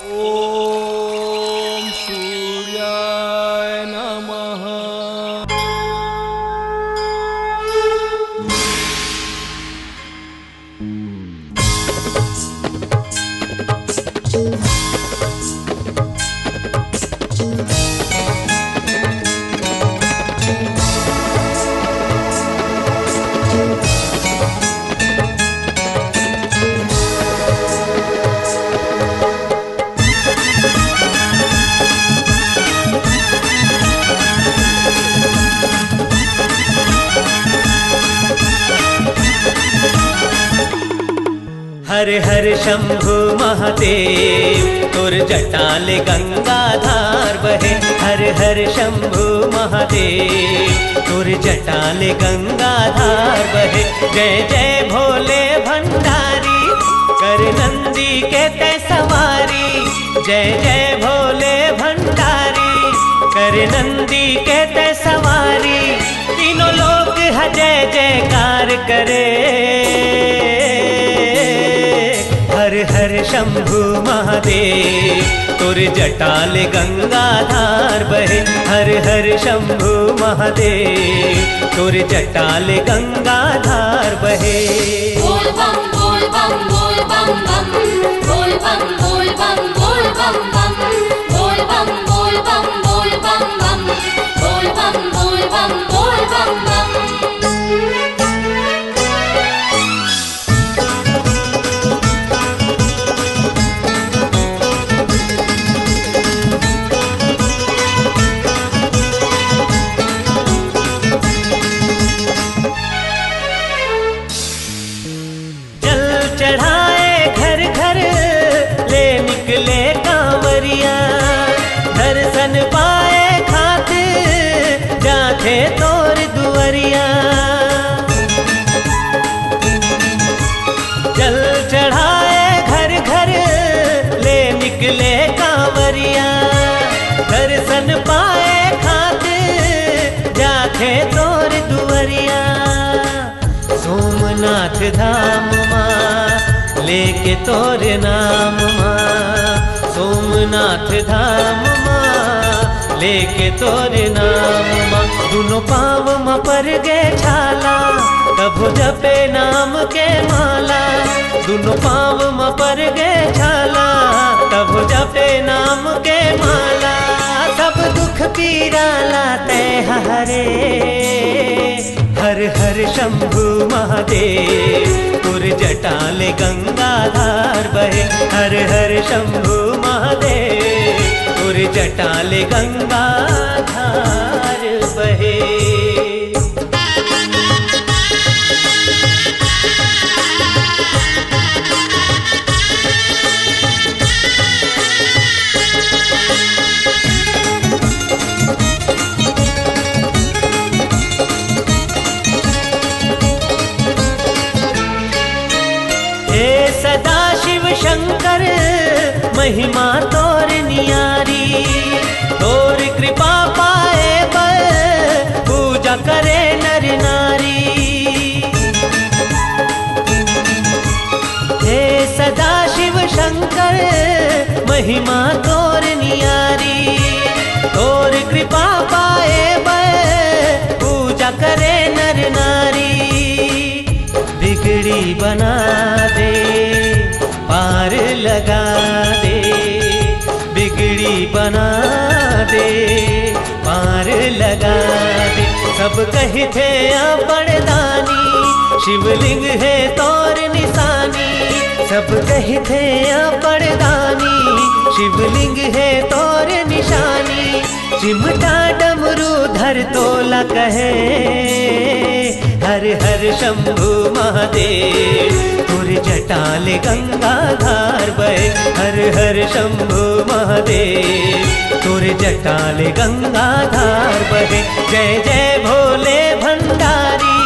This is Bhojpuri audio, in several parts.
ओम सूर्याय नमः। हर हर शंभु महादेव तुर जटाल गंगाधार बहे। हर हर शंभु महादेव तुर जटाल गंगाधार बहे। जय जय भोले भंडारी कर नंदी के ते सवारी। जय जय भोले भंडारी कर नंदी के ते सवारी। तीनों लोग है जय जयकार करे। हर हर शंभु महादेव तुर जटाल गंगाधार बहे। हर हर शंभु महादेव तुर जटाल गंगाधार बहे। बोल बम बोल बम बोल बम बम बोल बम बोल बम बोल बम बम बोल बम बोल बम बोल बम बम बोल बम बोल बम बोल बम बम। चढ़ाए घर घर ले निकले कांवरिया। दर्शन पाए खातिर जाते तोर दुआरिया। जल चढ़ाए घर घर ले निकले कांवरिया। दर्शन पाए खातिर जाते तोर दुआरिया। सोमनाथ धाम माँ लेके तोर नाम माँ। सोमनाथ धाम माँ लेके तोर नाम माँ। दोनों पाँव माँ पर गे छाला तब जपे नाम के माला। दोनों पाँव माँ पर गे छाला तब जपे नाम के माला। सब दुख पीरा लाते हरे। हर हर शंभु महादेव तुर जटाल गंगाधार बहे। हर हर शंभु महादेव तुर जटाल गंगाधार बहे। सदा शिव शंकर महिमा तोर नियारी। तोर कृपा पाए पर पूजा करे नर नारी। हे सदा शिव शंकर महिमा तोर नियारी। तोर कृपा पाए पर पूजा करे नर नारी। बिगड़ी बना दे पार लगा दे। बिगड़ी बना दे पार लगा दे। सब कही थे बड़दानी शिवलिंग है तोर निशानी। सब कही थे बड़दानी शिवलिंग है तोर निशानी। चिमटा डमरू धर तोला कहे। हर हर शंभु महादेव तुर जटाल गंगाधार बहे। हर हर शंभु महादेव तुर जटाल गंगाधार बहे। जय जय भोले भंडारी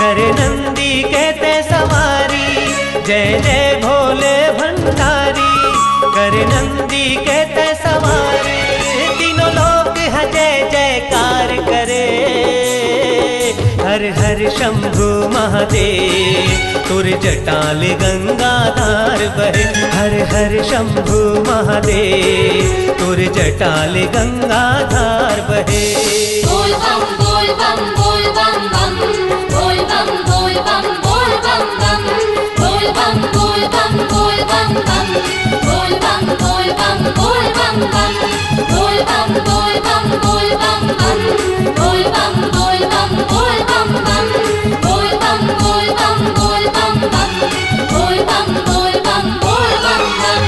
कर नंदी कहते सवारी। जय जय भोले भंडारी कर नंदी कहते सवारी। तीनों लोग है जय जयकार करे। हर हर हर शंभु महादेव तुर जटाल गंगाधार बहे। हर हर शंभु महादेव तुर जटाल गंगाधार बहे। बोल बम बोल बम बोल बम बम बोल बम बोल बम बोल बम बम बोल बम बोल बम बोल बम बम बोल बम बोल बम बोल बम बम बोल बम बोल बम बोल बम बम बोल बम बोल बम बोल बम बम बोल बम बोल बम बोल बम बम बोल बम बोल बम बोल बम बम।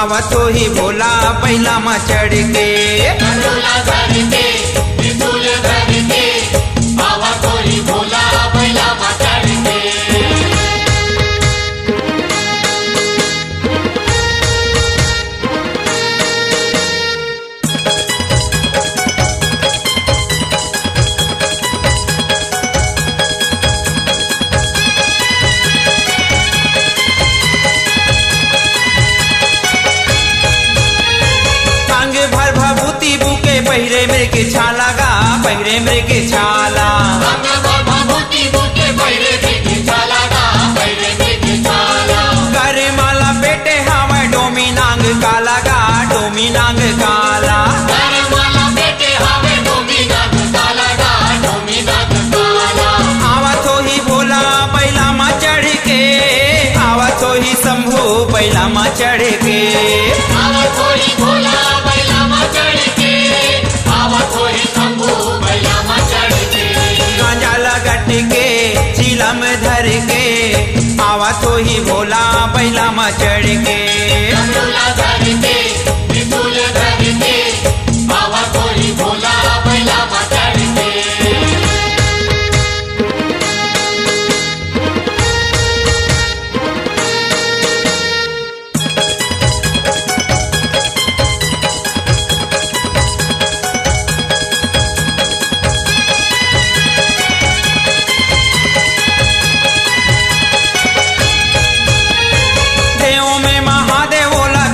आवत हो ही भोला बैला में चढ़ के। डमरूला धर के त्रिशूल धर के आवत हो ही भोला बैला में चढ़ के। पहिरे मृग छाला गा पहिरे मृग छाला। कर माला पेटे हावे डोमी नांग काला गा डोमी नांग काला। आवत हो ही भोला बैला मा चढ़ के आवत हो ही शंभू बैला मा चढ़ के। आवत हो ही भोला बैला मा चढ़ के आवत हो ही शंभू बैला मा चढ़ के। गांजा लगट के चिलम धर के आवत हो ही भोला बैला मा चढ़ के। डमरूला धर के त्रिशूल धर के आवत हो ही भोला बैला मा चढ़ के।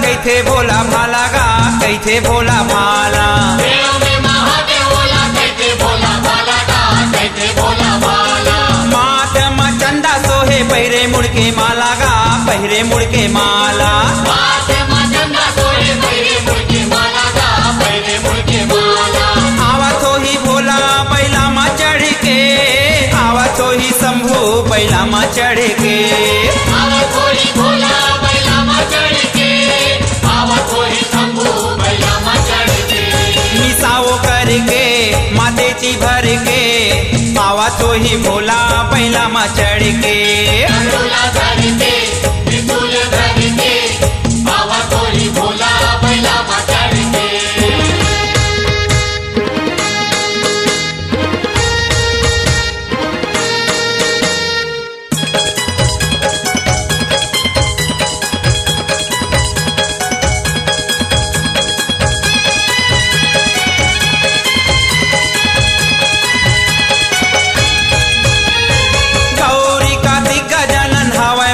कैथे भोला भाला गा कैथे भोला भाला। मात मा चंदा सोहे पहिरे मुड़के माला गा पहिरे मुड़के माला। आवत हो ही भोला बैला मा चढ़ के आवत हो ही शंभू बैला मा चढ़ के। आवत हो ही भोला बैला मा चढ़ के आवत हो ही शंभू बैला मा चढ़ के। मिसाओ करके मातेची भर के आवत हो ही भोला बैला मा चढ़ के। डमरूला धर के त्रिशूल धर के आवत हो ही भोला बैला मा चढ़ के।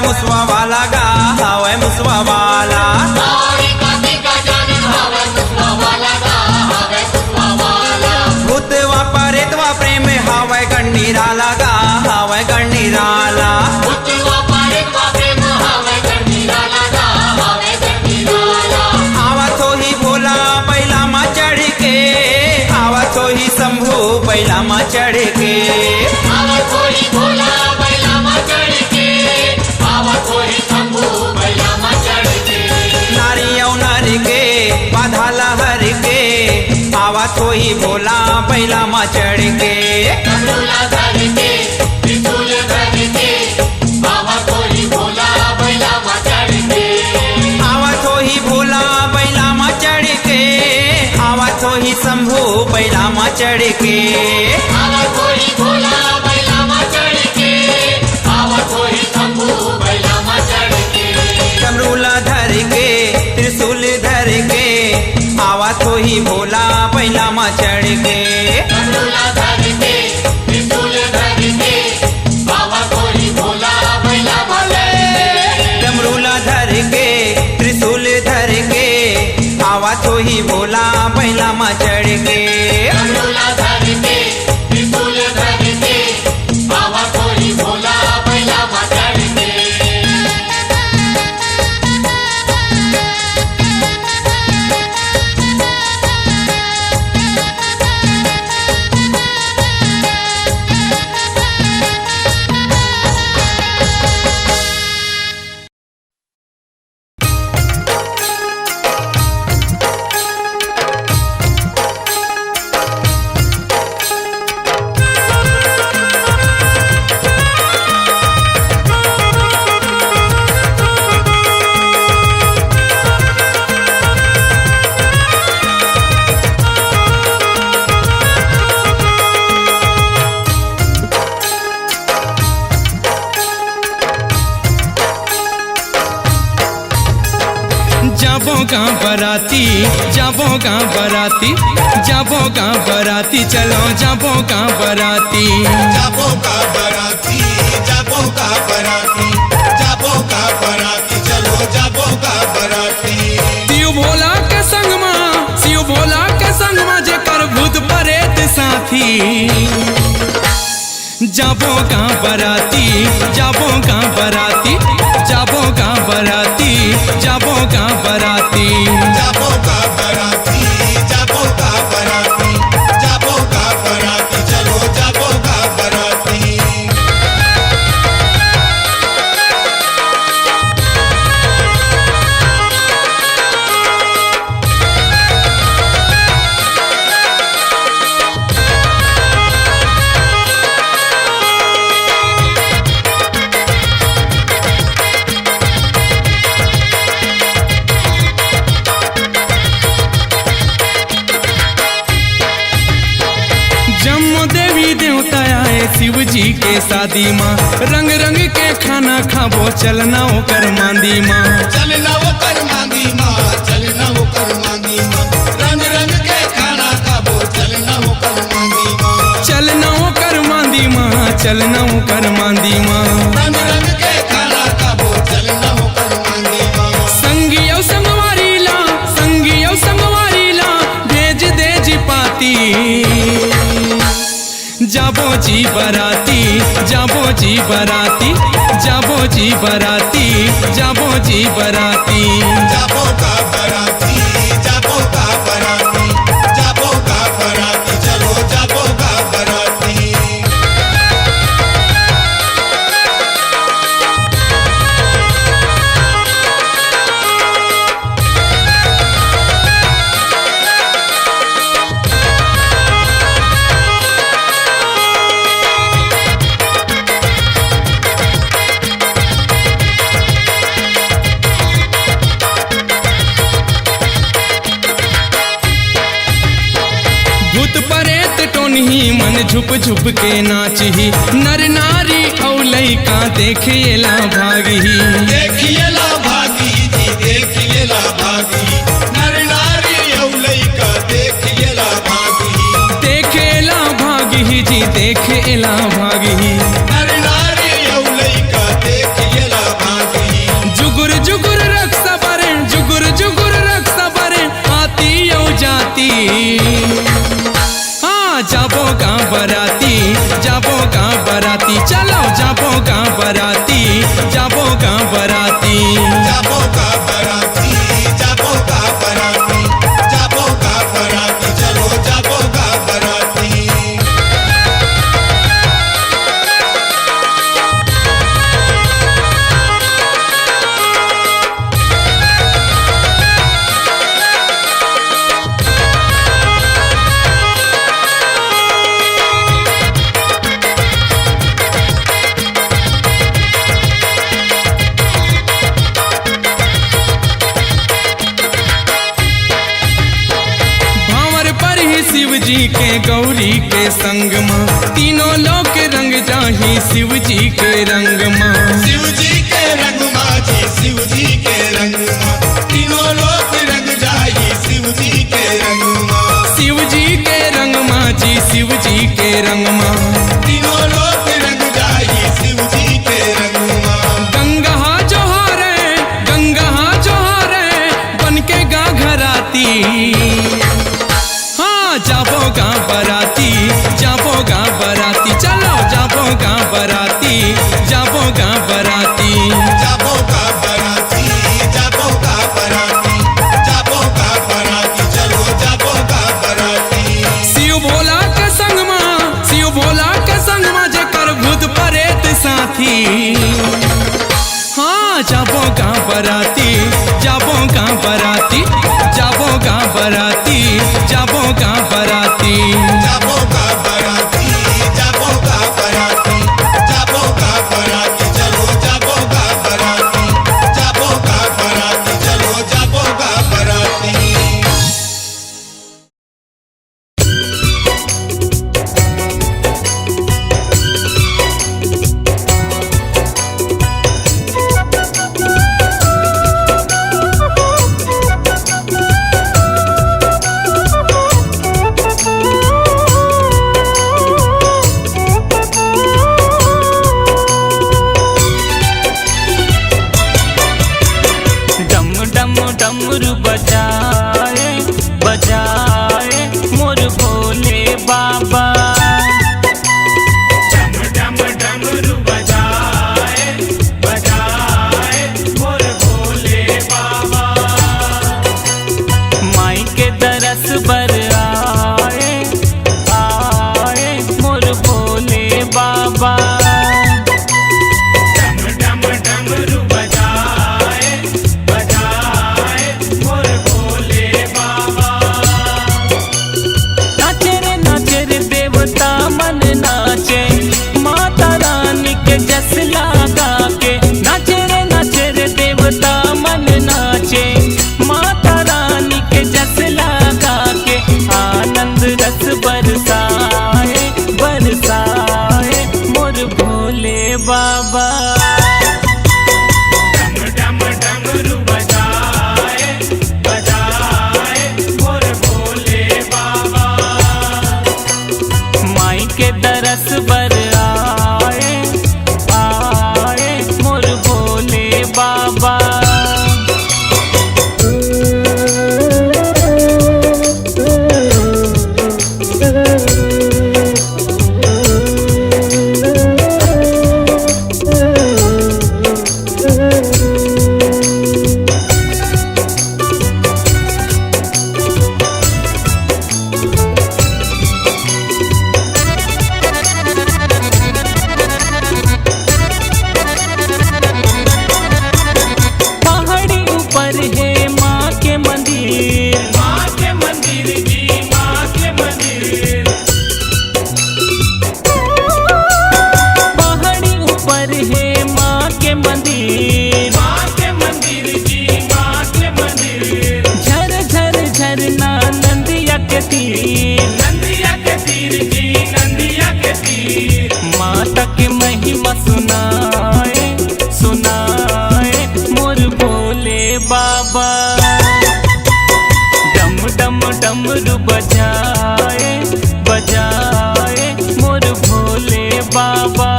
मुसवा वाला गा हावे मुसवा वाला। भूतवा परेतवा प्रेम हावे गंडीराला गा हावे गंडीराला। आवत हो ही भोला बैला मा चढ़ के आवत हो ही शंभू बैला मा चढ़ के। आवत हो ही भोला बैला मा चढ़ के आवत हो ही शंभू बैला मा चढ़ के। नारियों नर के बाधाला हर के आवत हो ही भोला बैला मा चढ़ के। डमरूला धर के त्रिशूल धर के आवत हो ही भोला बैला मा चढ़ के। आवत हो ही भोला बैला मा चढ़ के आवत हो ही शंभू बैला मा चढ़ के। आवत हो ही भोला बैला मा चढ़ के आवत हो ही शंभू बैला मा चढ़ के। डमरूला धर के त्रिशूल धर के आवत हो ही भोला बैला मा चढ़ के। डमरूला धर के त्रिशूल धर के आवत हो ही भोला बैला मा चढ़ के। डमरूला धर के त्रिशूल धर के आवत हो ही भोला बैला मा चढ़ के। डमरूला धर के त्रिशूल धर के आवत हो ही भोला बैला मा चढ़ के। जाबो गाँव बराती, जाबो गाँव बराती, जाबो गाँव बराती, चलो जाबो गाँव बराती। जाबो का बराती, जाबो का बराती, जाबो का बराती, चलो जाबो का बराती। शिव भोला के संग माँ, शिव भोला के संग माँ जेकर भूत प्रेत साथी। जाबो गाँव बराती, जाबो गाँव बराती, जाबो गाँव बराती, जाबो गाँव बराती। जाबो का बराती, जाबो का बराती, जाबो का बराती, चलो जाबो का बराती। जम्मो देवी देवता आए शिव जी के शादी माँ, रंग रंग के खाना खाबो चलना ओकर मांदी माँ। चलना वो कर मांगी माँ, चलना वो कर मांगी माँ, रंग रंग के खाना खाबो चलना वो कर मांगी माँ। चलना ओकर मांदी माँ, चलना ओकर मांदी माँ। रंग रंग के खाना खाबो चलना वो कर मांगी माँ। संगियो संगवारी ला, संगियो संगवारी ला, भेज दे जी पाती। जाबो जी बराती, जाबो जी बराती, जाबो जी बराती, जाबो जी बराती। जाबो का बराती, जाबो का बराती, जाबो का बराती, चलो जाबो का बराती। भूत प्रेत टोनही मन झुप झुप के नाचही, नर नारी औ लइका देखेला भागही। देखिए ला भागी जी, देखिए ला भागी, नर नारी औलई का देखिए ला भागी। देखेला भागही जी, देखेला भागही। नर नारी औलई का देखिए ला भागी। जुगुर जुगुर रक्षा बरे, जुगुर जुगुर रक्षा बरे, आती औ जाती। हाँ जाबो गाँव बराती, जाबो गाँव बराती, चलो जाबो गाँव बराती, जाबो गाँव बराती। जाबो का बराती, जाबो का बराती, जाबो का बराती, चलो जाबो का बराती। भावर पर ही शिव जी के गौरी के संग माँ, तीनों लोक रंग जाही शिव जी के रंग माँ। शिव जी के रंग माँ जी, शिव जी के रंग माँ, तीनों लोक रंग जाई शिव जी के रंग माँ। शिव जी के रंग माँ जी, शिव जी के रंग माँ। तीनों लोक रंग जाई शिव जी के रंग माँ। गंगा जोहारे, गंगा जोहारे, बन के गा घराती। हाँ जाबो गाँव बराती, जाबो गाँव बराती, चलो जाबो गाँव बराती, जाबो गाँव बराती। जाबो का बराती, जाबो का बराती, जाबो का बराती, चलो जाबो का बराती। शिव भोला के संग माँ, शिव भोला डमरू बजाए बजाए मोर भोले बाबा। माई के दरस बर आए आए मोर भोले बाबा। डम डम डमरू बजाए बजाए मोर भोले बाबा। नाचे रे देवता मन नाचे, माता रानी के जस लगा के। नाचे रे देवता मन नाचे, माता रानी के जस लगा के। आनंद रस बरसाए बरसाए मोर भोले बाबा। डम डम डमरू बजाए बजाए मोर भोले बाबा। माई के दरस बर आए आए मोर भोले बाबा। पहाड़ी ऊपर है माँ के मंदिर, माँ के मंदिर जी माँ के मंदिर। पहाड़ी ऊपर है माँ के मंदिर, माँ के मंदिर जी माँ के मंदिर। झर झर झरना नंदिया के तीर, नंदिया के तीर जी नंदिया के तीर। माता की महिमा सुनाए सुनाए मोर भोले बाबा। डम डम डमरू बजाए बजाए मोर भोले बाबा।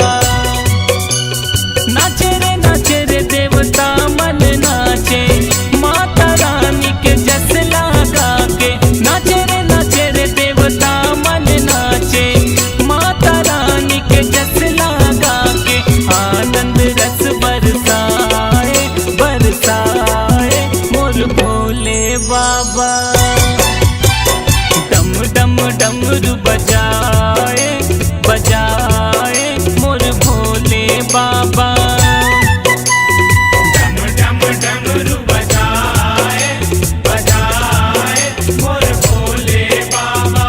नाचे रे देवता मन नाचे, माता रानी के जस लगा के। नाचे रे देवता मन नाचे, माता रानी के जस लगा के। आनंद रस बरसाए बरसाए मोर भोले बाबा। डम डम डमरू बजाए बजाए मोर भोले बाबा। डम डम डमरू बजाए बजाए मोर भोले बाबा।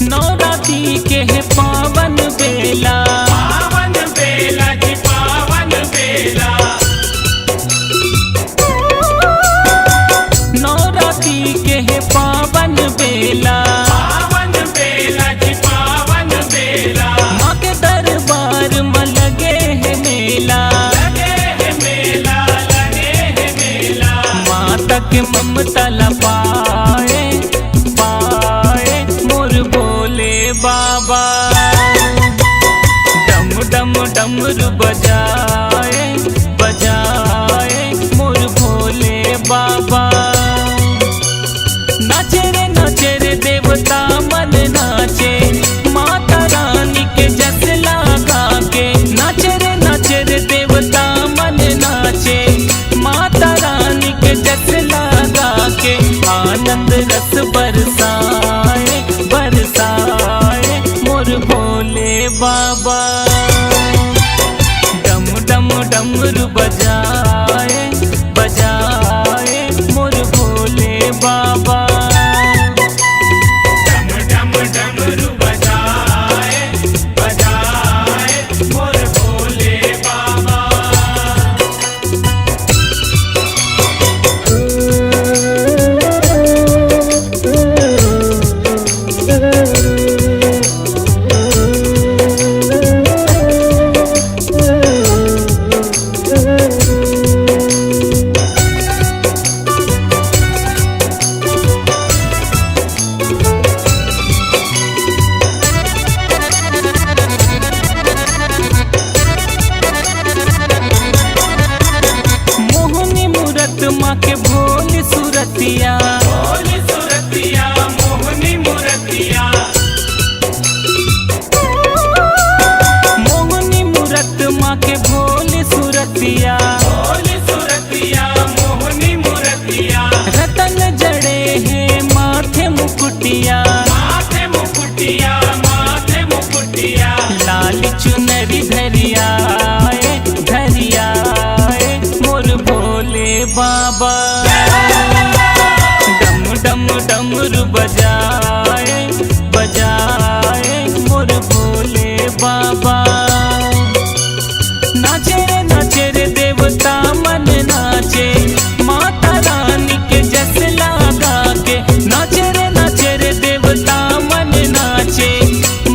नवरात्रि के है पावन बेला, पावन बेला जी पावन बेला। नवरात्रि के है पावन बेला, पावन बेला जी पावन बेला। माँ के दरबार में लगे है मेला, लगे है मेला लगे है मेला। माता के ममता ला पाए पाए मोर भोले बाबा। डम डम डमरू बजाए बजाए मोर भोले बाबा। नाचे रे देवता मन नाचे, माता रानी के जस लगा के। नाचे रे देवता मन नाचे, माता रानी के जस लगा के। आनंद रस बरसाए बरसाए मोर भोले बाबा। डम डम डमरू बजाए बजाए मोर भोले बाबा। डम डम डमरू बजाए बजाए मोर भोले बाबा। लाल चुनरी धरियाए धरियाए मोर भोले बाबा। डम डम डमरू बजाए बजाए मोर भोले बाबा। नाचे रे देवता मन नाचे माता रानी के जस लगा के। नाचे रे देवता मन नाचे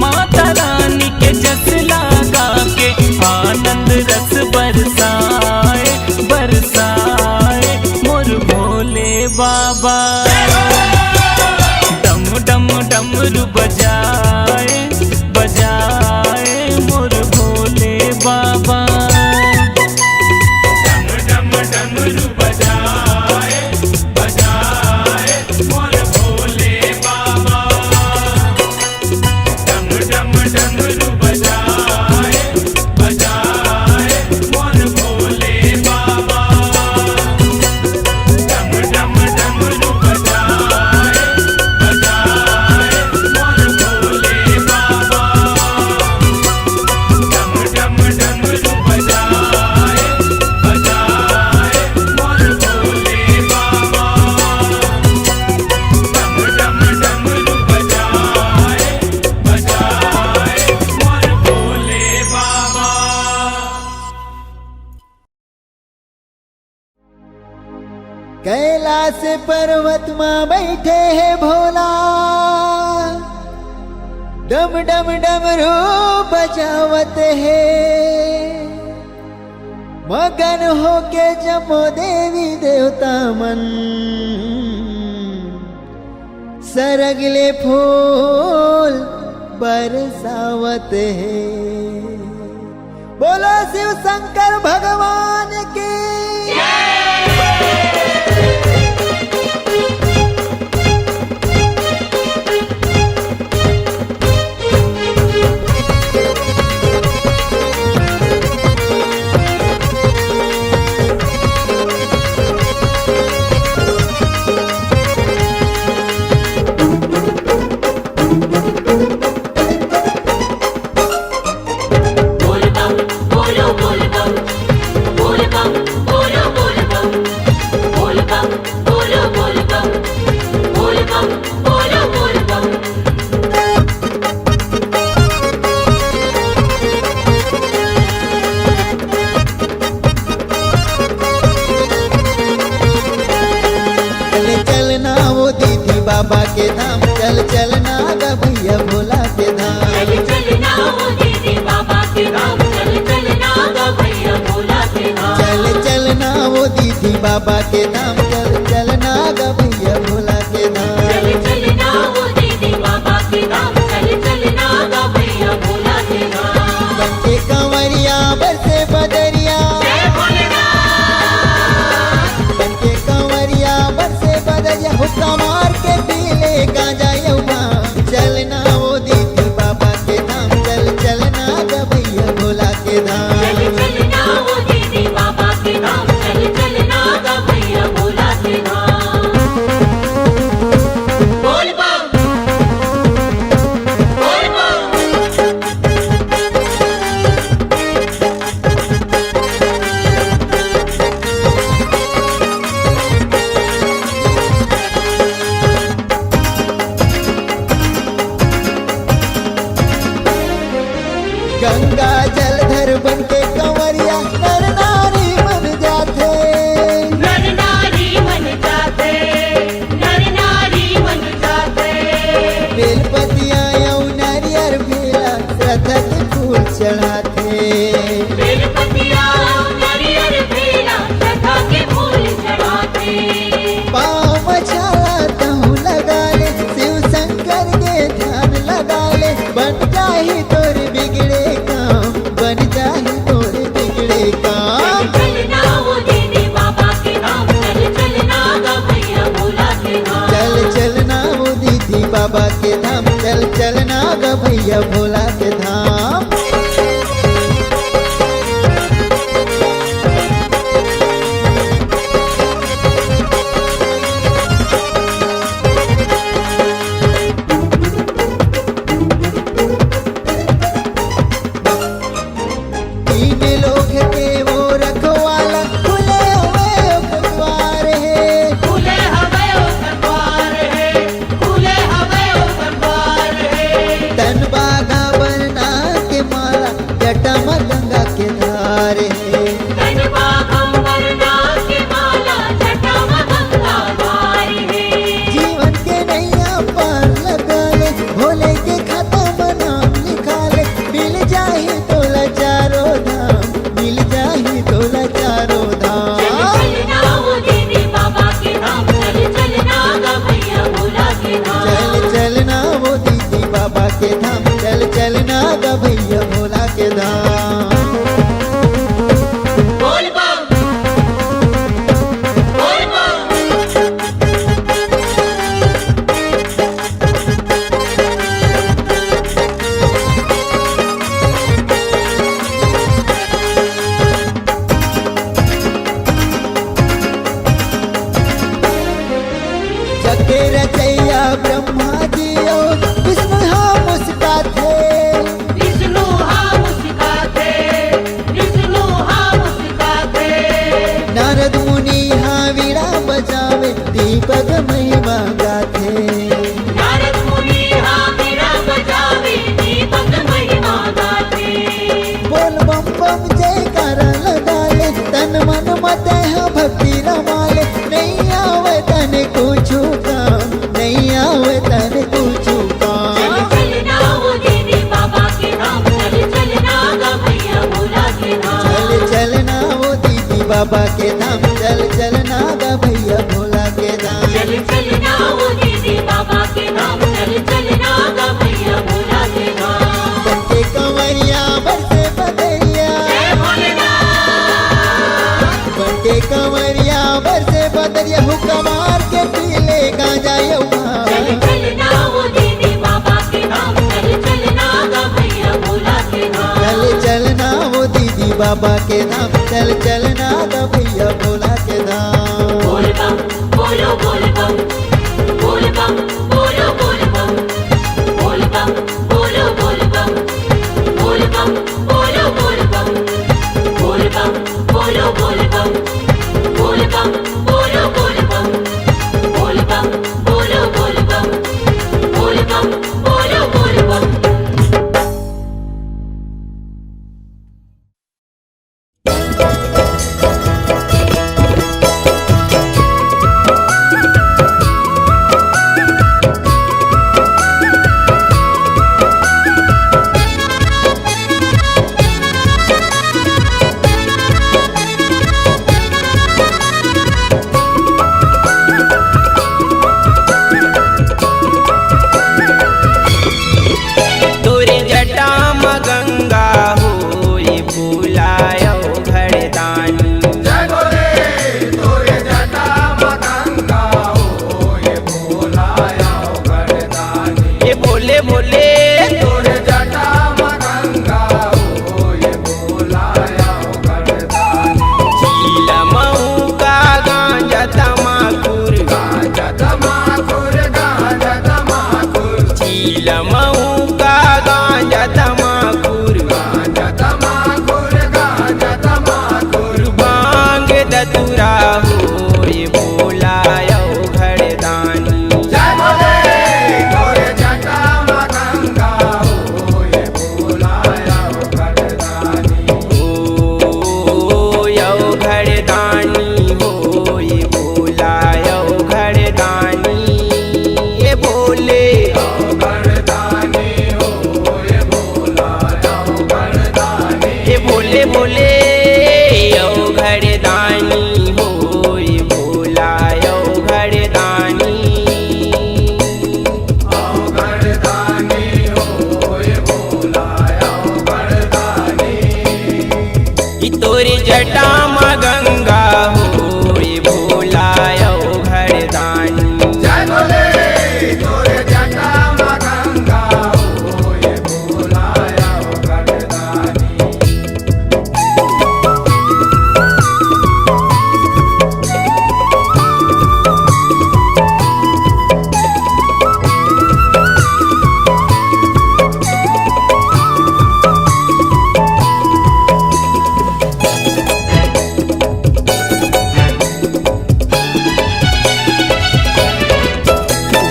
माता रानी के जस लगा के। आनंद रस बरसाए बरसाए मोर भोले बाबा। डम डम डमरू बजाए बजाए मोर भोले बाबा। डम डम डमरू बजाए बजाए मोर भोले बाबा। डम डम डमरू बजाए बजाए मोर भोले बाबा। डम डम डमरू बजाए बजाए मोर भोले बाबा। डम डम डमरू बजाए बजाए मोर भोले बाबा। डम डम डमरू बजाए बजाए मोर भोले बाबा। कैलाश पर्वत माँ बैठे है भोला। डम डम डमरू बजावत है। मगन होके जमो देवी देवता मन। सरगले फूल बरसावत है। बोलो शिव शंकर भगवान की। बोल बम बोलो बोल बम बोल बम बोलो बोल बम बोल बम बोलो बोल बम बोल बम बोलो बोल बम। चल चलना वो दीदी बाबा के धाम। चल चलना गा भैया भोला के धाम। चल चलना वो दीदी बाबा के धाम। चल चलना गा भैया भोला के धाम। चल चलना वो दीदी बाबा के धाम। चल चलना गा भैया भोला के धाम। चल चलना वो दीदी बाबा के धाम। चल चलना गा भैया भोला के धाम। बच्चे कंवरिया बरसे बदरिया। जय भोलेनाथ। बच्चे कंवरिया बरसे बदरिया। हुक्का मार के पीले गांजा यौवा। चलना वो दीदी बाबा के धाम। चल चलना गा भैया भोला के धाम। चल चलना वो दीदी बाबा के धाम। चल चलना गा भैया भोला के धाम। बोल बम बोल बम। गंगा जलधर बनके कंवरिया नर नारी मन जाते। नर नारी मन जाते नर नारी मन जाते। बेलपतिया यौ नारियर भेला श्रद्धा के फूल चढ़ाते। बेलपतिया नारियल भेला श्रद्धा के फूल चढ़ाते। पाँव मछाला तहु लगा ले। शिव शंकर के ध्यान लगा ले। बन जाही तोर बिगड़े काम। बन जाही तोर बिगड़े काम। चलना वो दीदी बाबा के धाम। चल चलना गा भैया भोला के धाम। चल चलना वो दीदी बाबा के धाम। चल चलना गा भैया भोला के धाम। बाबा के नाम चल चलना गा भैया भोला के धाम। बोल बम बोलो बोल बम, बोल बम बोलो बोल बम, बोल बम बोलो बोल बम, बोल बम बोलो बोल बम, बोल बम बोलो बोल बम, बोल बम बोलो बोल बम, बोल बम बोलो बोल बम, बोल बम बोलो बोल बम। तोरे जटा म गंगा होई भूलायो घरदानी। ये भोले भोले तोरे जटा म गंगा होई भूलायो घरदानी। चीलमऊ का गांजा तमाकुर, गांजा तमाकुर, गांजा तमाकुर। चीलमऊ का गांजा तमाकुर, गांजा तमाकुर, गांजा तमाकुर। भांग दतुरा होई भोलायो घरदानी। ओ यो घरदानी होई भोलायो घरदानी। ये भोले ये भोले भोले यो घरदानी होई भोलायो घरदानी। ई तोरी जटा म गंगा होई भोलायो घरदानी।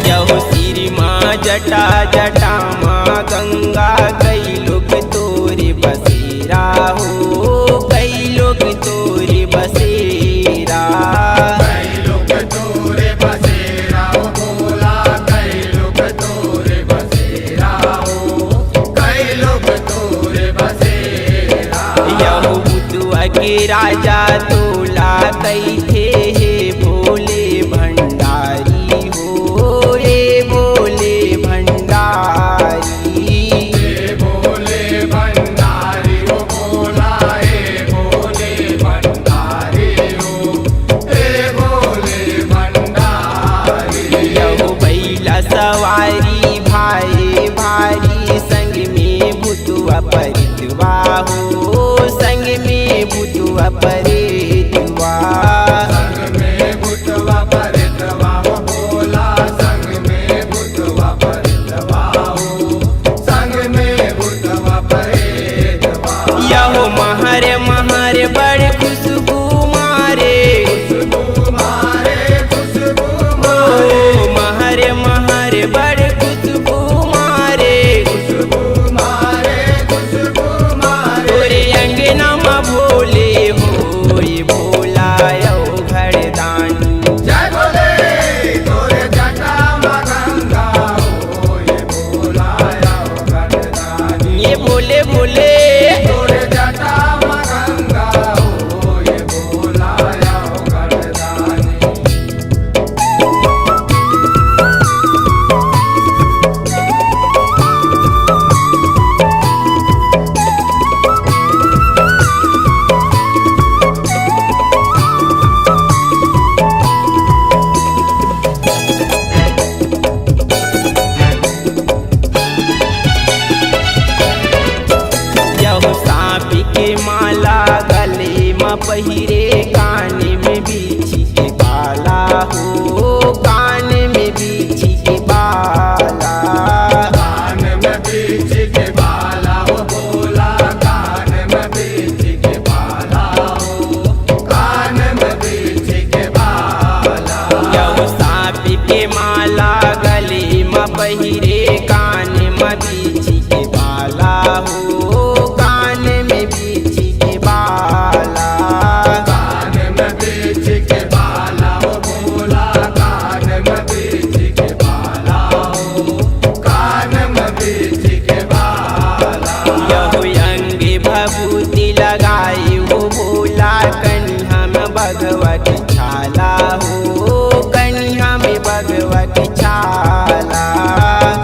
यहो सिरी माँ जटा जटा माँ गंगा। कई लोग तोरे बसेरा हो, कई लोग तोरे बसेरा। यहो बुद्धुआ के राजा तोला कई थे हे भोले भंडारी हो, ये भोले भंडारी। यहो बैला सवारी भाई भारी। संग में भूतुआ परितवा हो, संग में भूतुआ परितवा। यहो महर महर बड़ खुशबू मारे, ओ महर महर बड़ खुशबू मारे। तोरे अंगना म भोले हो पहिरे कान में बीछी के बाला हो, कान में बीछी के बाला। कान में बीच के बाला हो भोला, कान में बीच के बाला हो, कान में बीच के बाला। यौ सांप के माला गले में पहिरे कान में बीछी के बाला हो, कान में बीछी के बाला। कान में बीच के बाला हो भोला, कान में बीच के बाला हो, कान में बीच के बाला। यहो अंगे भभूति लगाई हो भोला, कन्हा में भगवत छाला हो, कन्हा में भगवत छाला।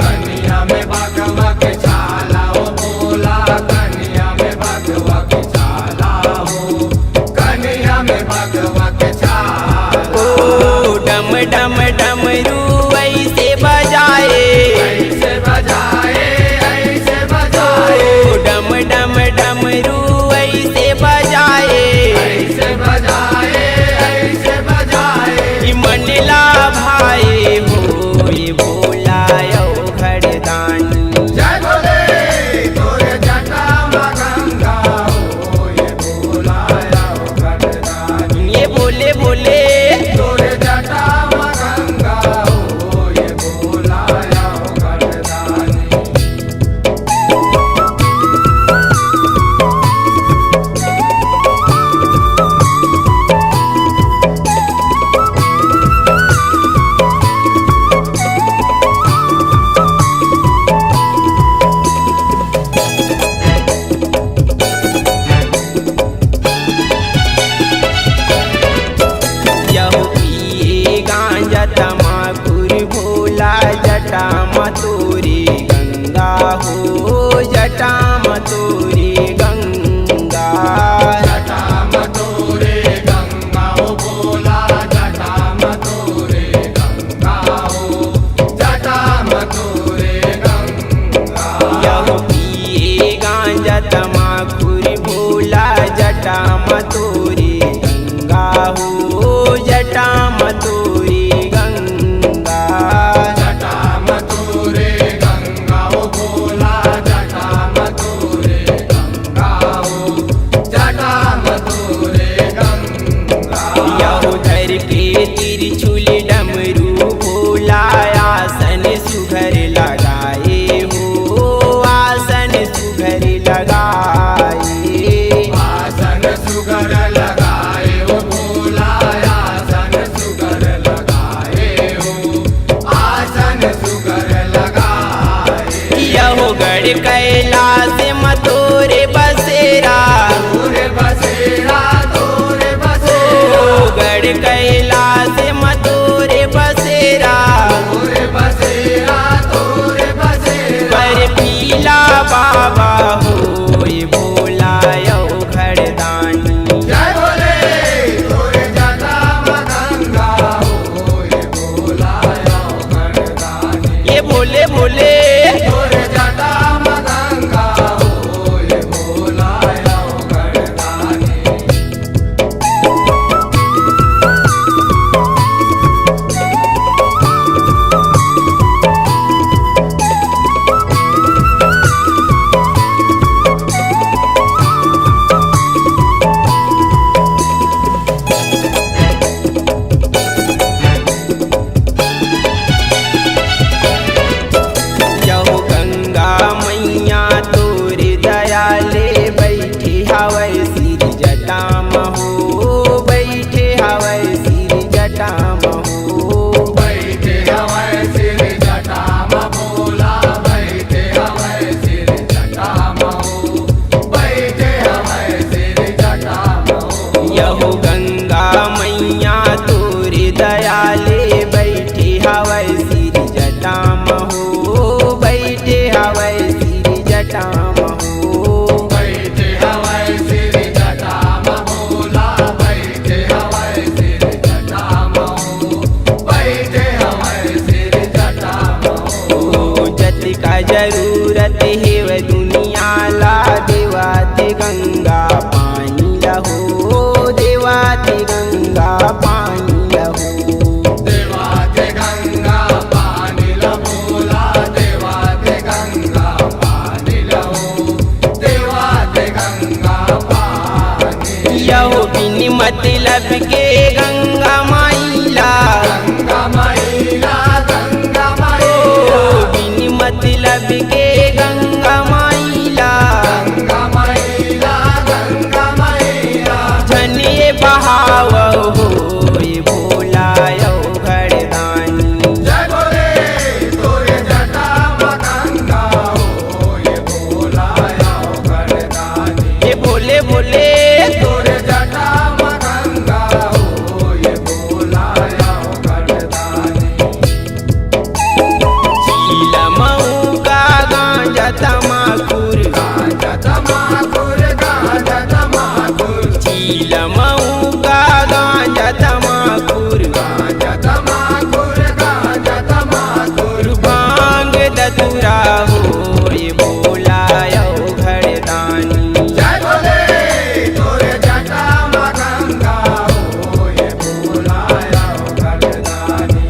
कन्या में भगवा के छाला हो भोला, कन्या में भगवा के छाला हो, कन्या में भगवा के छाला। ओ डम डम डमरू ऐसे बजाए, ऐसे बजाए, ऐसे बजाए, ओ डम डम डमरू ऐसे बजाए। ऐसे बजाए, ऐसे बजाए। ई मनला भाई हो ये भोला यौ घरदानी। जय भोले तोरे जटा में गंगा हो, ये भोला आओ घरदानी। ये बोले बोले तोरे जटा में गंगा हो, ये भोला आओ घरदानी। यहो पिए गांजा तमाकुर भोला, जटा मतोरी गंगा हो, जटा मतोरी गंगा। जटा में तोरे गंगा हो भोला, जटा में तोरे गंगा हो, जटा में तोरे गंगा। यहो पिए गांजा तमाकुर भोला, जटा मतोरी गंगा हो, जटा मतोरी गंगा। जटा में तोरे गंगा हो भोला, जटा में तोरे गंगा हो, जटा में तोरे गंगा। यहो धर के तिरछुल डमरू भोला, आसन सुघर लगाए हो, आसन सुघर लगाए। आसन सुगर लगाए हो भोला, आसन सुगर लगाए हो, आसन सुगर लगाए। यहो गढ़ कैलाश मतोरे बसेरा, तोरे बसेरा, तोरे बसेरा, ओ गढ़ कैलाश मतोरे बसेरा। तोरे बसेरा, तोरे बसेरा। पर पीला बाबा हो ये भोला यौ घरदानी। जय भोले तोरे जटा में गंगा हो, ये भोला आओ घरदानी। ये बोले बोले तोरे जटा में गंगा हो, ये भोला आओ घरदानी। यहो बिन मतलब के गंगा माइला गंगा मैया गंगा ओ मैया बिन मतलब के गंगा माइला गंगा मैया गंगा मैया झनिए बहाव हो ये भोला यो घरदानी जय बोले तोरे जटा में गंगा हो ये भोला आओ घरदानी ये भोले भोले तोरे जटा में गंगा हो ये भोला आओ घरदानी चीलमऊ का गांजा तमाकुर गांजा तमाकुर गांजा तमाकुर चीलमऊ का गांजा तमाकुर गांजा तमाकुर गांजा तमाकुर भांग दतुरा हो ये भोला यो घरदानी जय बोले तोरे जटा में गंगा हो ये भोला आओ घरदानी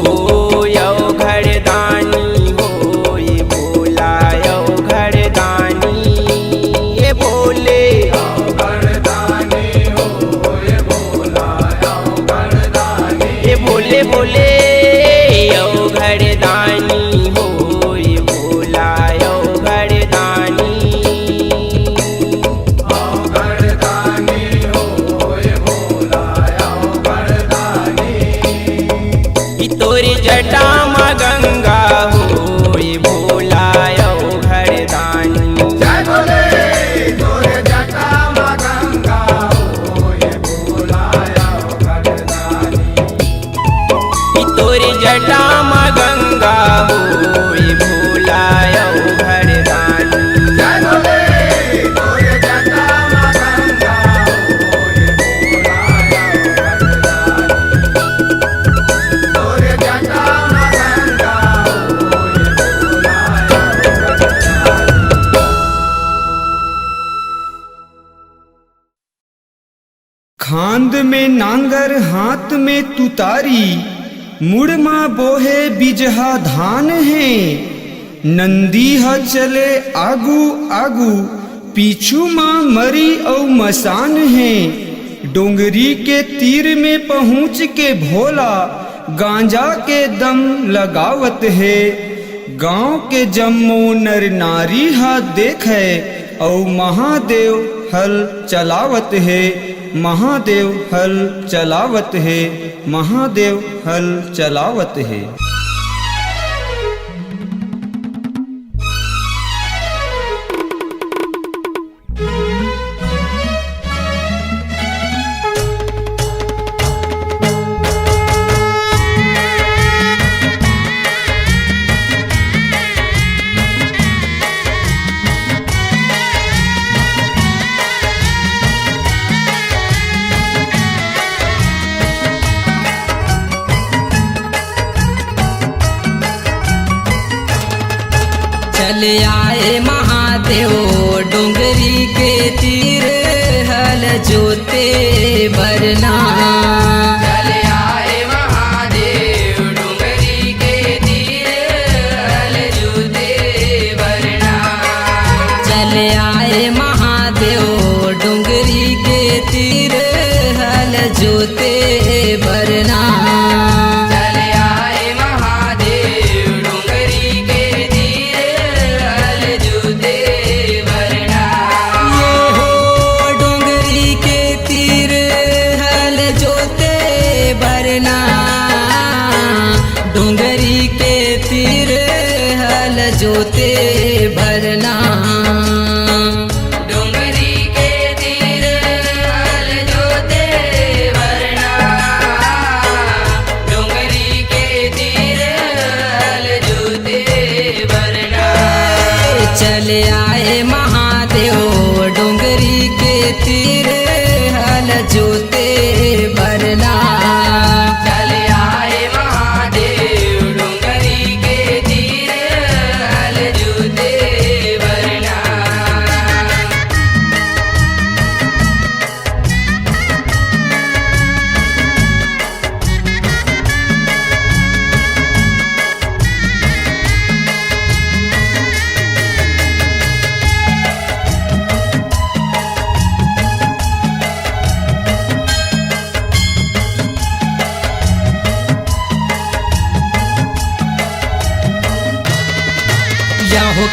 ओ यो घरदानी हो ये भोला यो घरदानी ये भोले आओ घरदानी हो ये भोला आओ घरदानी ये भोले भोले यो घरदानी हो ये भोला यो घरदानी आओ घरदानी हो ये भोला आओ घरदानी कि तोरी जटा में गंगा हो ये भोला यो घरदानी जय बोले तोरे जटा में गंगा हो ये भोला आओ घरदानी कि तोरी जटा में गंगा हो ये भोला यो घरदानी जय बोले तोरे जटा में गंगा हो ये भोला आओ घरदानी तोरे जटा में गंगा हो ये भोला आओ घरदानी खांद में नांगर हाथ में तुतारी मुड़ माँ बोहे बिजहा धान है नंदी ह चले आगू आगू पीछू माँ मरी और मसान है डोंगरी के तीर में पहुँच के भोला गांजा के दम लगावत है गांव के जम्मो नर नारी हा देखे और महादेव हल चलावत है महादेव हल चलावत है महादेव हल चलावत है। चल आए महादेव डोंगरी के तीर हल जोते बरना चल आए महादेव डोंगरी के तीर हल जोते बरना चल आए महादेव डोंगरी के तीर हल जोते बरना चल आए महादेव डोंगरी के तीर हल जोते बरना ये हो डोंगरी के तीर हल जोते बरना डोंगरी के तीर हल जोते बरना डोंगरी के तीर हल जोते बरना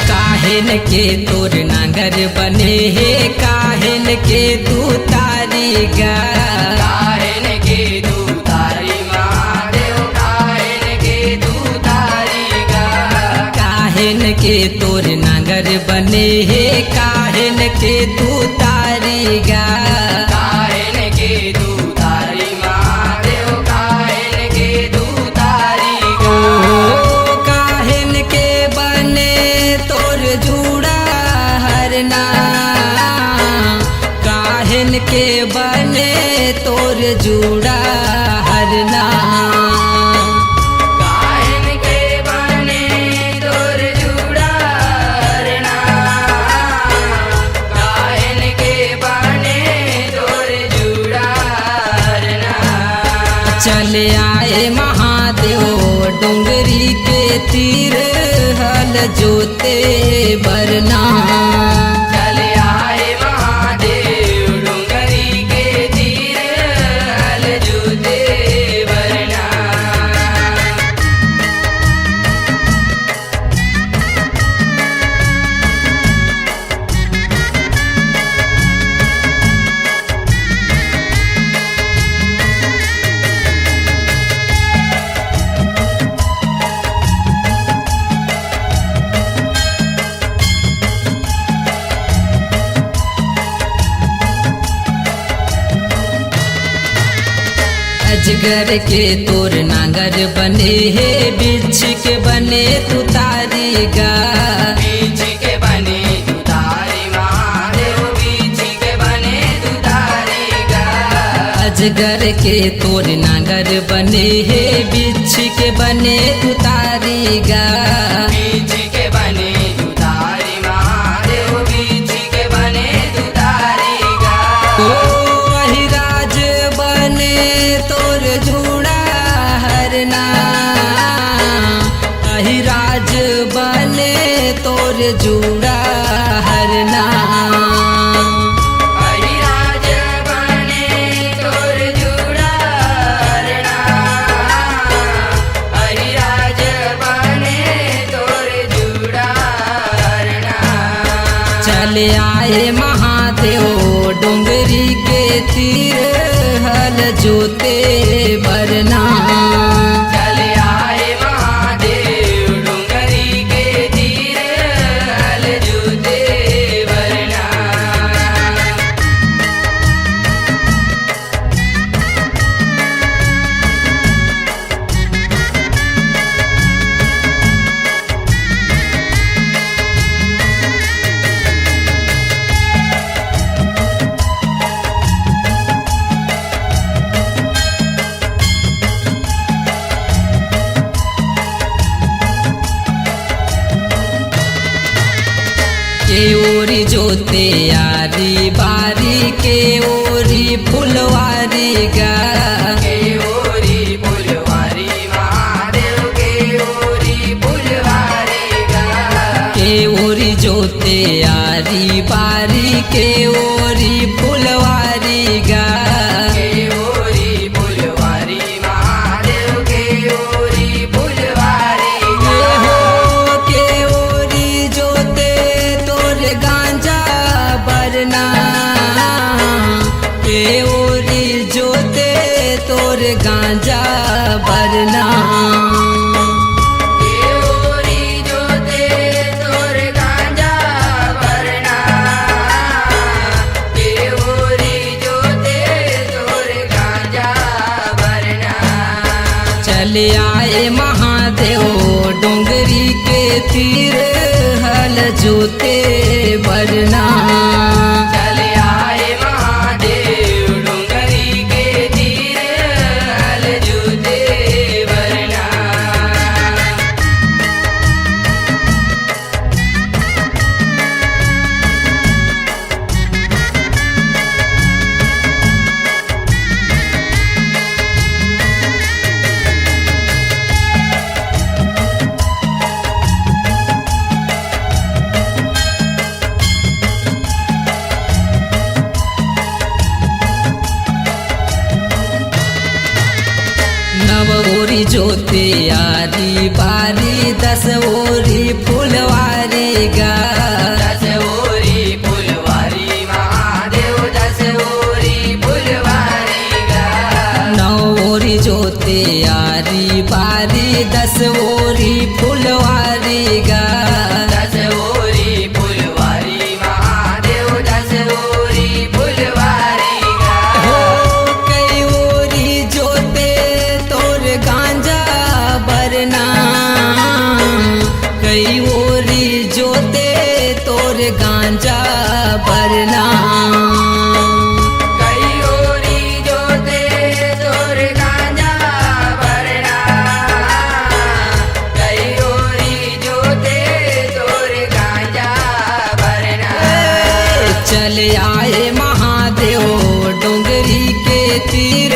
काहेन के तोर नांगर बने हे काहेन के तू तारी गा काहेन के तू तारी महादेव काहेन के तू तारी गा काहेन के तोर नांगर बने हे काहेन के तू तारी गा काहेन के तू तारी महादेव काहेन के तू तारी गा ओ काहेन के बने तोर जूड़ा हरना काहेन के बने तोर जूड़ा हरना काहेन के बने तोर जूड़ा हरना काहेन के बने तोर जूड़ा हरना चले आए महादेव डोंगरी के तीर हल जोते बरना चले आए महादेव डोंगरी के तीर हल जूते वरना अजगर के तोर नांगर बने हे बिछ के बने तू तारी गा बीच के बने तू तारी महादेव बीच के बने तू तारी गा अजगर के तोर नांगर बने हे बिछ के बने तू तारी गा बीच के बने तू तारी महादेव बीच के बने तू तारी गा ओ अहिराज बने तोर जूड़ा हरना अहिराज बने तोर जूड़ा हरना हरिराज बने तोर जूड़ा हरना हरिराज बने तोर जूड़ा हरना चले आए महादेव डोंगरी के तीर हल जोते बरना चले आए महादेव डोंगरी के तीर हल जूते वरना के ओरी जोते यारी बारी के ओरी फुलवारी गा के ओरी फुलवारी महादेव के ओरी फुलवारी गा के ओरी जोते यारी बारी के ओरी फुलवारी गा के ओरी फुलवारी महादेव के ओरी फुलवारी ये गा हो के ओरी जोते तोर गांजा बरना के ओरी जोते तोर गांजा बरना के ओरी जोते तोर गांजा भरना के ओरी जोते तोर गांजा भरना चले आए महादेव डोंगरी के तीर हल जोते बरना चले आए महादेव डोंगरी के तीर हल जूते वरना ओरी जोते यारी बारी 10 ओरी फुलवारी गा 10 ओरी फुलवारी महादेव 10 ओरी फुलवारी गा 9 ओरी जोते यारी बारी 10 ओरी फुलवारी गा 10 ओरी फुलवारी महादेव 10 ओरी फुलवारी गा हो कई ओरी जोते तोर गांजा बरना कई ओरी जोते तोर गांजा बरना कई ओरी जोते तोर गांजा बरना कई ओरी जोते तोर गांजा बरना चल आए महादेव डोंगरी के तीर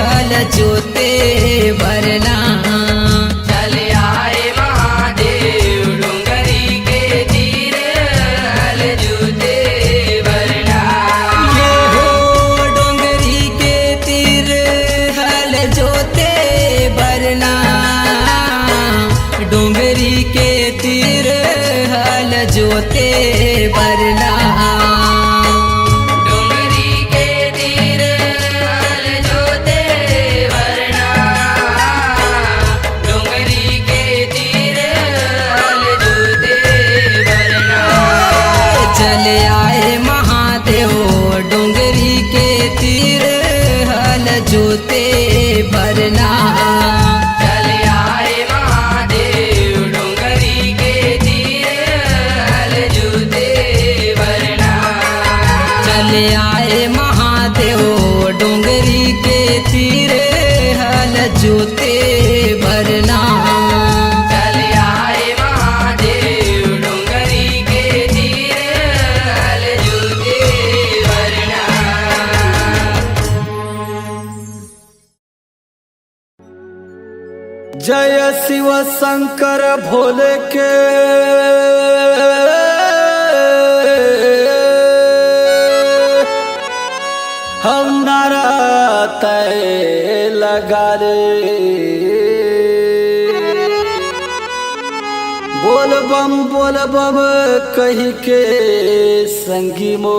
हल जोते बरना चल आए महादेव डोंगरी के तीर हल जोते बरना ये हो डोंगरी के तीर हल जोते बरना डोंगरी के तीर हल जोते बरना डोंगरी के तीर हल जोते बरना डोंगरी के तीर हल जोते बरना चल आए महादेव डोंगरी के तीर हल जोते बरना चल आए महादेव डोंगरी के तीर हल जोते बरना चल आए महादेव डोंगरी के तीर हल जोते बरना चल आए महादेव डोंगरी के तीर हल जोते बरना जय शिव शंकर भोले के हम नारा तय लगा रे बोल बम कही के संगी मो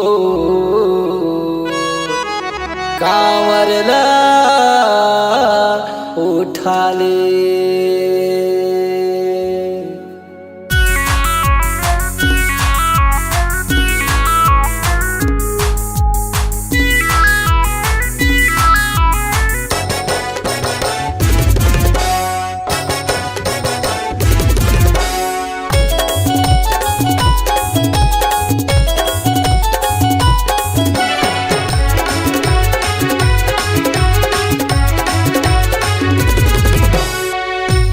कांवर ला उठा ले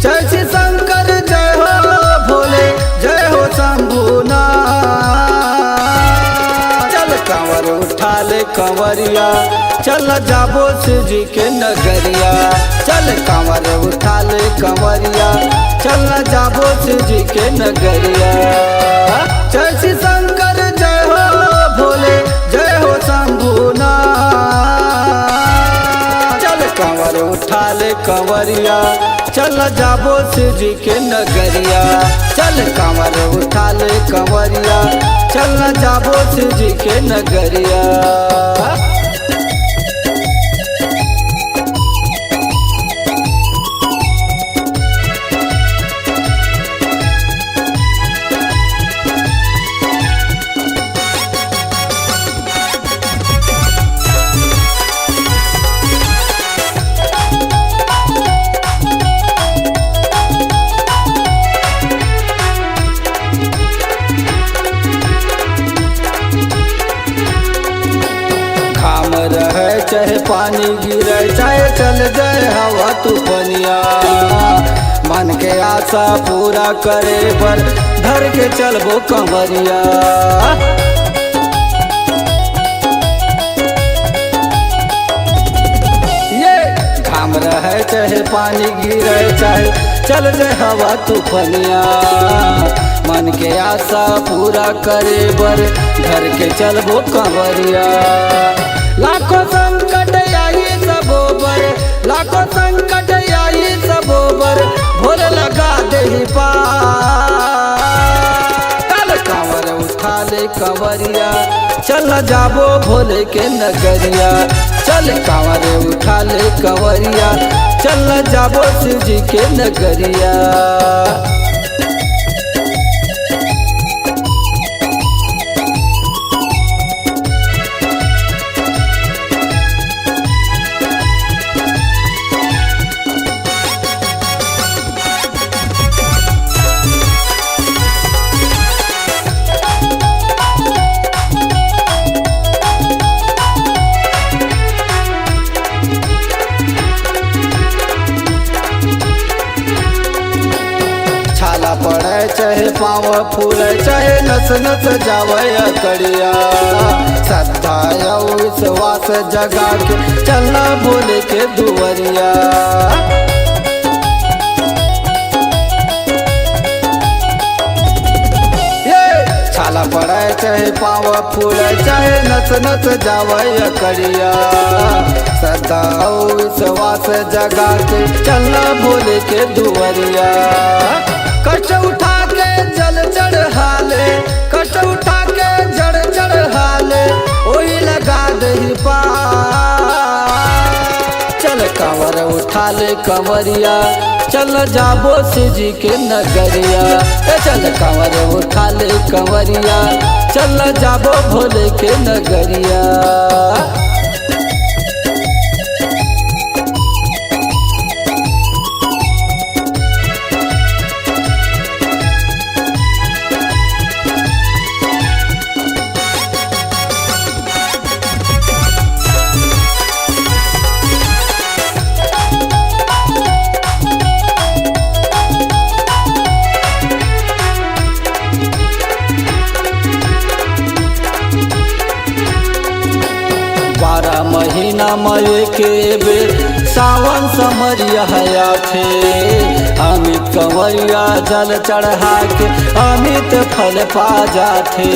जय श्री शंकर जय हो भोले जय हो शंभुना चल कंवर उठा ले कंवरिया चल जाबो शिव जी के नगरिया चल कंवर उठा ले कंवरिया चल जाबो शिव जी के नगरिया जय श्री शंकर जय हो भोले जय हो शंभुना चल कंवर उठा ले कंवरिया चल जाबो शिव जी के नगरिया चल कंवर उठा ले कंवरिया चल जाबो शिव जी के नगरिया चाहे पानी गिरे चाहे चल जाए हवा तूफानिया मन के आशा पूरा करे पर धर के चलबो कंवरिया ये घाम रहे चाहे पानी गिरे चाहे चल जाए हवा तूफानिया मन के आशा पूरा करे बर धर के चलबो कंवरिया लाखों संकट आई सबो पर लाखों संकट आई सब ही पार। चल कांवर उठा ले कंवरिया, चल जाबो भोले के नगरिया। चल कांवर उठा ले कंवरिया, चल जाबो शिव जी के नगरिया। छाला पड़े चाहे पाँव फूले, चाहे नस नस जावे कड़िया। श्रद्धा या विश्वास जगा के चलना भोले के दुवरिया। छाला पड़े चाहे पाँव फूले, चाहे नस नस जावे कड़िया। श्रद्धा और विश्वास जगा के चलना भोले के दुवरिया। कष्ट उठा के जल चढ़ा ले, कष्ट उठा के जड़ चढ़ा ले, वही लगा दही पार। चल कांवर उठा ले कंवरिया, चल जाबो शिव जी के नगरिया। चल कांवर उठा ले कंवरिया, चल जाबो भोले के नगरिया। महीना मई के बेर सावन समरिया हया थे। अमित कंवरिया जल चढ़ा के अमित फल पा जाते।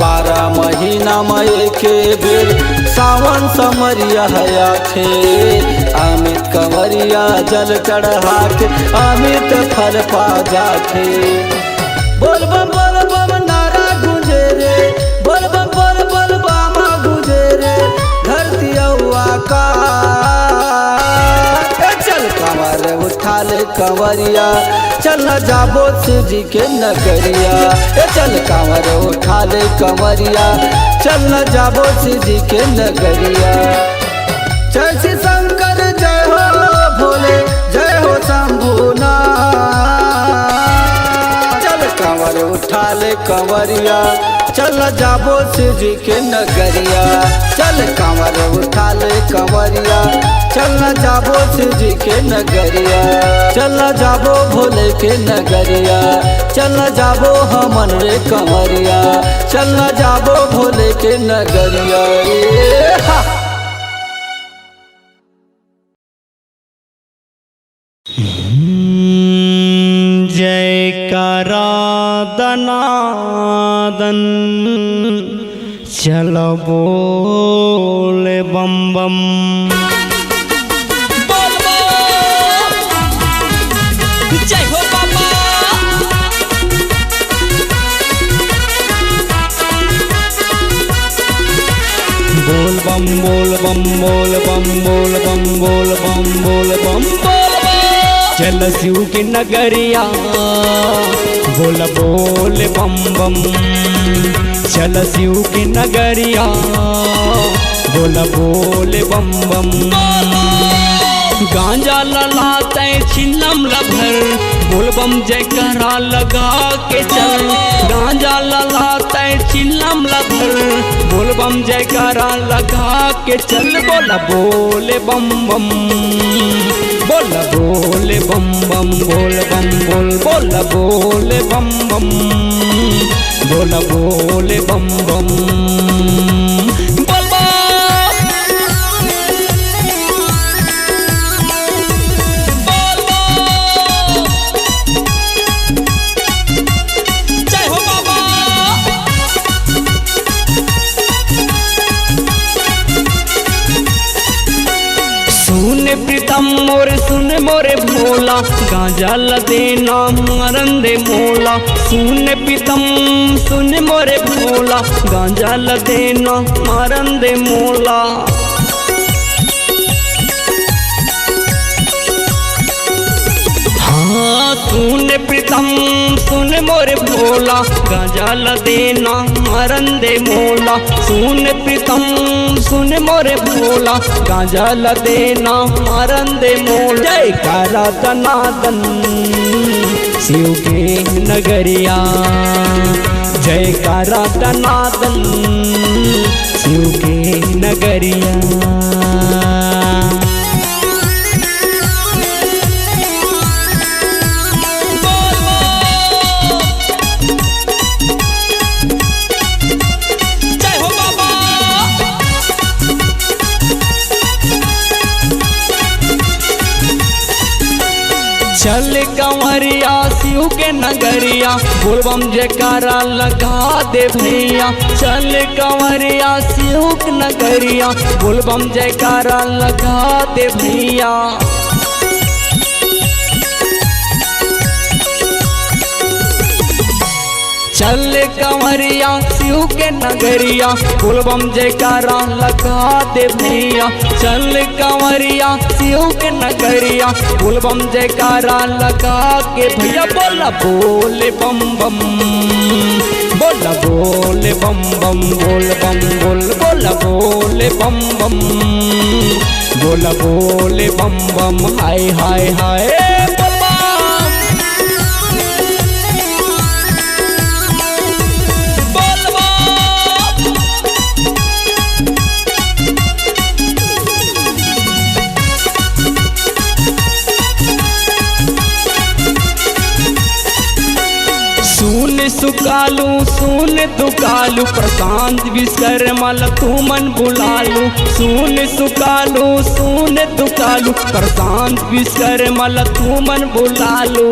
12 महीना मई के बेर सावन समरिया हया थे। अमित कंवरिया जल चढ़ा के अमित फल पा जाते। बोल बम नारा गूंजे रे, बोल बम बामा गूंजे रे, धरती आकाश। चल कांवर उठा ले कंवरिया, चल जाबो शिव जी के नगरिया। चल कांवर उठा ले कंवरिया, चल जाबो शिव जी के नगरिया। जय श्री शंकर जय हो भोले, जय हो शंभुनाथ। कांवर उठा ले कंवरिया, चल जाबो शिव जी के नगरिया। चल कांवर उठा ले कंवरिया, चल जाबो शिव जी के नगरिया। चल जाबो भोले के नगरिया, चल जाबो हमन रे कंवरिया। चल जाबो भोले के नगरिया। जयकारा दनादन चल बोले बम बम। जय हो बाबा। बोल बम बोल बम बोल बम बोल बम बोल बम बोल बम बोल बम। चल शिव की नगरिया बोल बोल बम बम। चल शिव की नगरिया बोल बोल बम बम। गांजा ललाते छिलम लभर, बोल बम जयकारा लगा के चल। गांजा ललाते छिलम लभर, बोल बम जयकारा लगा के चल। बोला बोले बम बम, बोला बोले बम बम, बोल बम बोल, बोला बोले बम बम, बोला बोले बम बम। मोरे सुन मोरे भोला गांजा ल देना मरन दे मोला सुन प्रीतम सुन मोरे भोला गांजा ल देना मरन दे मोला हाँ सुन प्रीतम सुन मोरे भोला गांजा ल देना मरन दे मोला सुन प्रीतम सुन मोरे भोला गांजा ल देना मरन दे मोला जयकारा दनादन शिव के नगरिया जयकारा दनादन शिव के नगरिया चल कंवरिया शिव के नगरिया बोलबम जयकारा लगा दे भैया चल कंवरिया शिव के नगरिया बोलबम जयकारा लगा दे भैया चल कंवरिया शिव के नगरिया बोलबम जयकारा लगा दे भैया चल कंवरिया शिव के नगरिया बोलबम जयकारा लगा के भैया बोला बोले बम बम बोला बोले बम बम बोल बम बोल बोला बोले बम बम बोला बोले बम बम हाय हाय हाय सुन सुकालू सुन दुकालू प्रशांत विश्वकर्मा तू मन बुलालू सुन सुकालू सुन दुकालू प्रशांत विश्वकर्मा तू मन बुलालू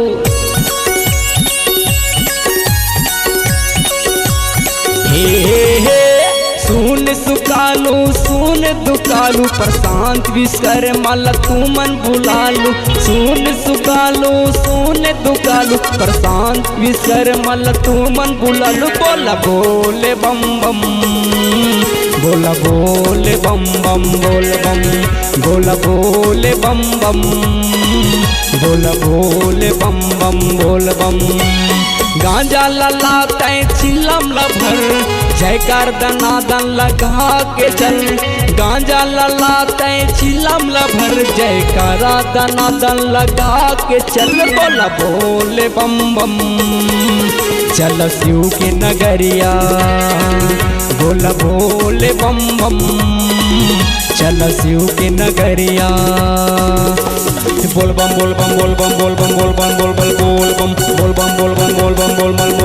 हे सुन सुकालू सुन दुकालू प्रशांत विश्वकर्मा तू मन बुलालू सुन सुकालू सुन दुकालू प्रशांत विश्वकर्मा तू मन बुलालू बोला बोले बम बम बोला बोले बम बम बोल बम बोला बोले बम बम बोला बोले बम बम बोल बम गांजा लला तय चिलम लभर जयकार दनादन लगा के चल गांजा लला तय चिलम लभर जयकारा दनादन लगा के चल बोला बोले बम बम चल शिव के नगरिया बोला बोले बम बम चल शिव के नगरिया बोल बम बोल बम बोल बम बोल बम बोल बम बोल बम बोल बम बोल बम बोल बम बोल बम बोल बम